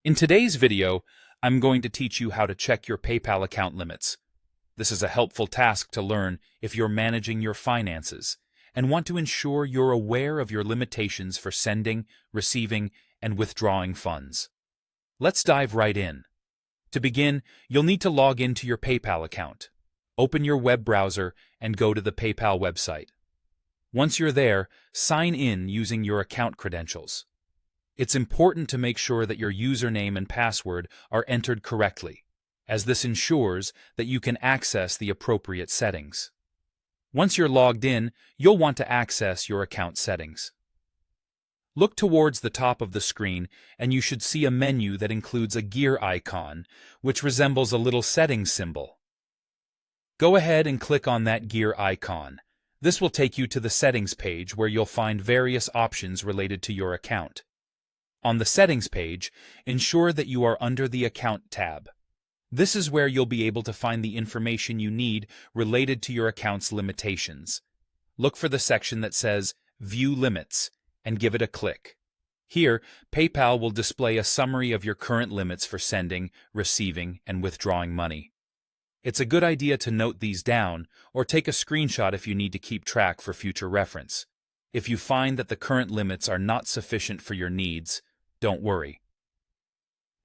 In today's video, I'm going to teach you how to check your PayPal account limits. This is a helpful task to learn if you're managing your finances and want to ensure you're aware of your limitations for sending, receiving, and withdrawing funds. Let's dive right in. To begin, you'll need to log into your PayPal account. Open your web browser and go to the PayPal website. Once you're there, sign in using your account credentials. It's important to make sure that your username and password are entered correctly, as this ensures that you can access the appropriate settings. Once you're logged in, you'll want to access your account settings. Look towards the top of the screen and you should see a menu that includes a gear icon, which resembles a little settings symbol. Go ahead and click on that gear icon. This will take you to the settings page where you'll find various options related to your account. On the Settings page, ensure that you are under the Account tab. This is where you'll be able to find the information you need related to your account's limitations. Look for the section that says View Limits and give it a click. Here, PayPal will display a summary of your current limits for sending, receiving, and withdrawing money. It's a good idea to note these down or take a screenshot if you need to keep track for future reference. If you find that the current limits are not sufficient for your needs, don't worry.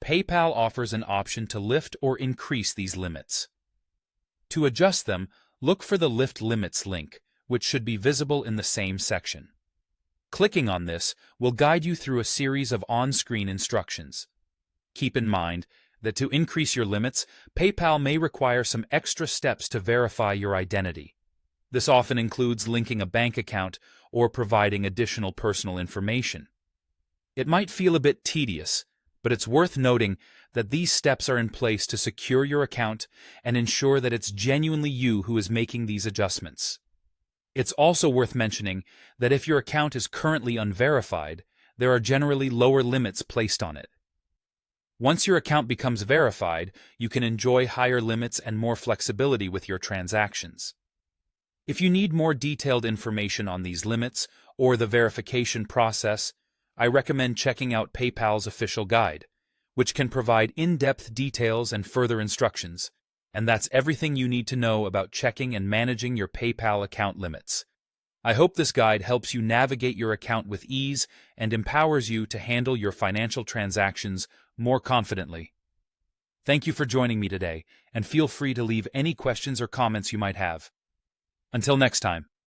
PayPal offers an option to lift or increase these limits. To adjust them, look for the Lift Limits link, which should be visible in the same section. Clicking on this will guide you through a series of on-screen instructions. Keep in mind that to increase your limits, PayPal may require some extra steps to verify your identity. This often includes linking a bank account or providing additional personal information. It might feel a bit tedious, but it's worth noting that these steps are in place to secure your account and ensure that it's genuinely you who is making these adjustments. It's also worth mentioning that if your account is currently unverified, there are generally lower limits placed on it. Once your account becomes verified, you can enjoy higher limits and more flexibility with your transactions. If you need more detailed information on these limits or the verification process, I recommend checking out PayPal's official guide, which can provide in-depth details and further instructions. And that's everything you need to know about checking and managing your PayPal account limits. I hope this guide helps you navigate your account with ease and empowers you to handle your financial transactions more confidently. Thank you for joining me today, and feel free to leave any questions or comments you might have. Until next time.